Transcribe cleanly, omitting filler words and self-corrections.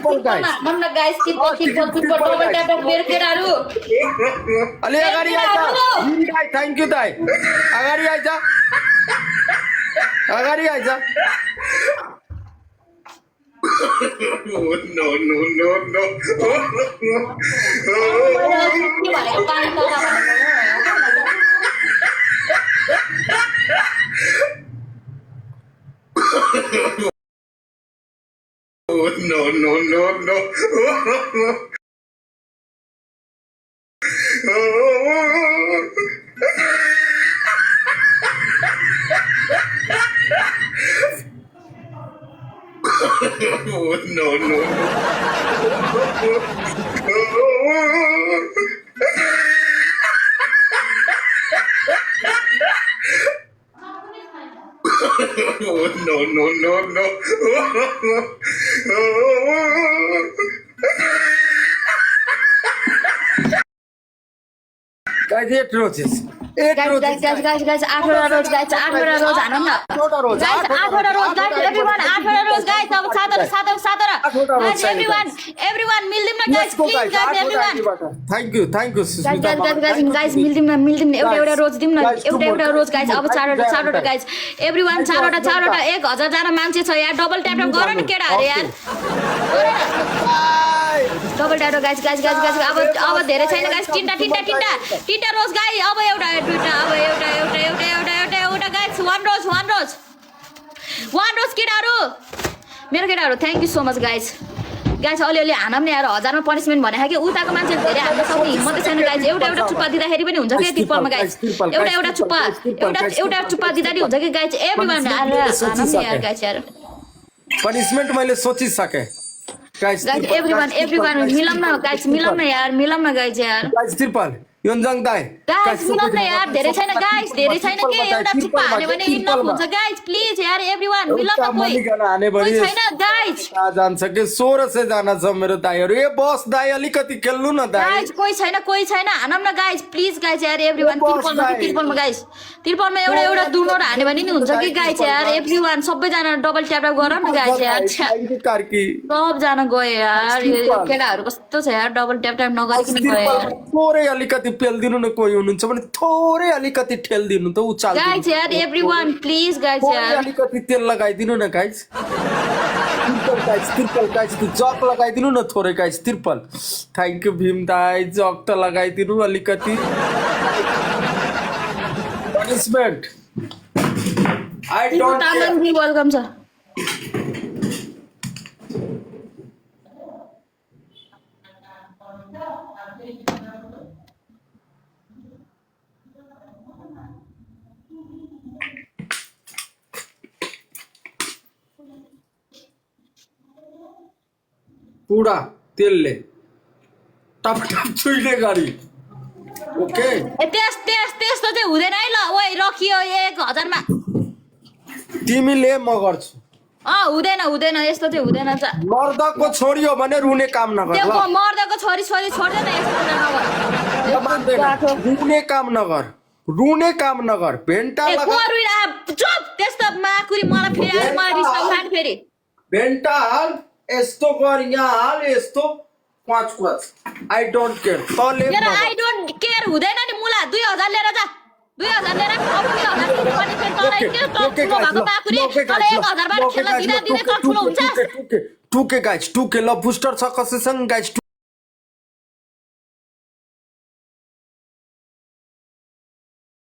triple guys. Namna guys triple double tap मेरो केटाहरु अलि अगाडि आइज हिम दाइ थ्यांक यू दाइ अगाडि आइज अगाडि आइज No, no, no, no. के भनेको पानी No, no, no, no. No, no, no. No, no, no, no. Guys, 8 roses. 8 roses. guys 8 रोज guys 8 रोज हानौं न 8 rose. guys 8 रोज guys everyone 8 रोज guys अब 7 guys everyone मिल्दिम न guys please guys everyone Thank you Susmita. guys मिल्दिम एउटा रोज दिम न एउटा रोज guys अब 4 guys everyone 4 1000 जना मान्छे छ यार डबल ट्याप गर न केटाहरु यार डबल ट्याप guys अब धेरै छैन guys तीनटा रोज गाइस अब एउटा गाइस one रोज केटाहरु मेरो केटाहरु thank you so much guys अलिअलि हानम नि यार 1000 मा पनिशमेन्ट भने कि उताको मान्छे धेरै हान्न सक्ने हिम्मत छैन गाइस एउटा चुप्पा दिँदाखेरि पनि हुन्छ के ट्रिपलमा गाइस एउटा चुप्पा दिँदा नि हुन्छ कि गाइस एभ्रीवन हानम नि यार गाइस यार पनिशमेन्ट मैले सोचिसके गाइस एभ्रीवन मिलम न यार गाइस ट्रिपल योन्जङ दाइ गाइस मिलम न यार धेरै छैन के एउटा चुप्पा हाने भने इनफ हुन्छ गाइस प्लिज यार एभ्रीवन मिलम न कोही छैन गाइस जान्छ के 1600 जना छ मेरो दाइहरु ए बस दाइ अलिकति खेल्नु न दाइ गाइस कोही छैन हानम न गाइस प्लिज गाइस यार एभ्रीवन ट्रिपलमा गाइस ट्रिपलमा एउटा दुनोर हाने भने नि हुन्छ कि गाइस यार एभ्रीवन सबै जना डबल ट्याप गर न गाइस यार सब जना गयो यार केटाहरु कस्तो छ यार डबल ट्याप नगरिकन गयो यार थोरै अलिकति पेल्दिनु न कोही हुनुहुन्छ भने थोरै अलिकति ठेल्दिनु त उचाल गाइस यार एभ्रीवन प्लिज गाइस यार अलिकति तेल लगाइदिनु न गाइस ट्रिपल गाइस जक लगाइदिनु न थोरै guys triple thank you Bhim दाइ जक त लगाइदिनु अलिकति punishment I don't be welcome छ पुरा तेलले टप छुइने गरी ओके त्यस्तो चाहिँ हुँदैन है ल ओइ रखियो 1000 मा तिमीले म गर्छु हुँदैन यस्तो चाहिँ हुँदैन मर्दको छोरी हो भने रुने काम नगर त्यो मर्दको छोरी छोड्दैन यस्तो रुने काम नगर भेन्टा चुप त्यस्तो माकुरी मलाई रिस उठान फेरि भेन्टा हाल यस्तो गर यहाँ हाल यस्तो क्वाच आई डोन्ट केयर तले आई डोन्ट केयर हुँदैन नि मुला 2000 लिएर जा 2000 लिएर अब 2000 पनि फेरि तलाई के ठुलो भएको माकुरी तले 1000 बार खेल्न दिँदा त ठुलो हुन्छ 2K गाइस 2K ल बुस्टर छ कसैसँग गाइस